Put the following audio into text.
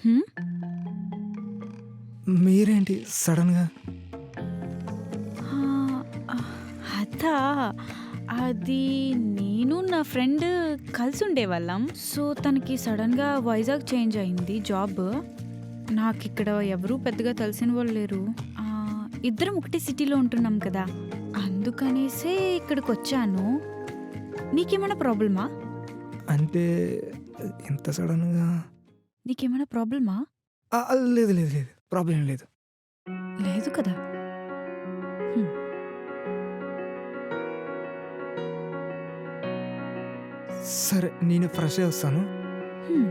హ్మ్? మీరేంటి సడన్‌గా? అదా! అది నేను నా ఫ్రెండ్ కలిసుండేవాళ్ళం. సో, తనకి సడెన్‌గా వైజాగ్ చేంజ్ అయింది జాబ్. నాకిక్కడ ఎవరు పెద్దగా తెలిసిన వాళ్ళు లేరు. ఇద్దరం ఒకటే సిటీలో ఉంటున్నాం కదా! అందుకనేసే ఇక్కడికొచ్చాను. నీకేమైనా ప్రాబ్లమా? అంటే ఇంత సడన్‌గా నీకేమైనా ప్రాబ్లమా? లేదు, లేదు, లేదు. ప్రాబ్లమ్ ఏం లేదు. లేదు కదా! హ్మ్. సరే నేను ఫ్రెష్ అయ్యి వస్తాను. హ్మ్.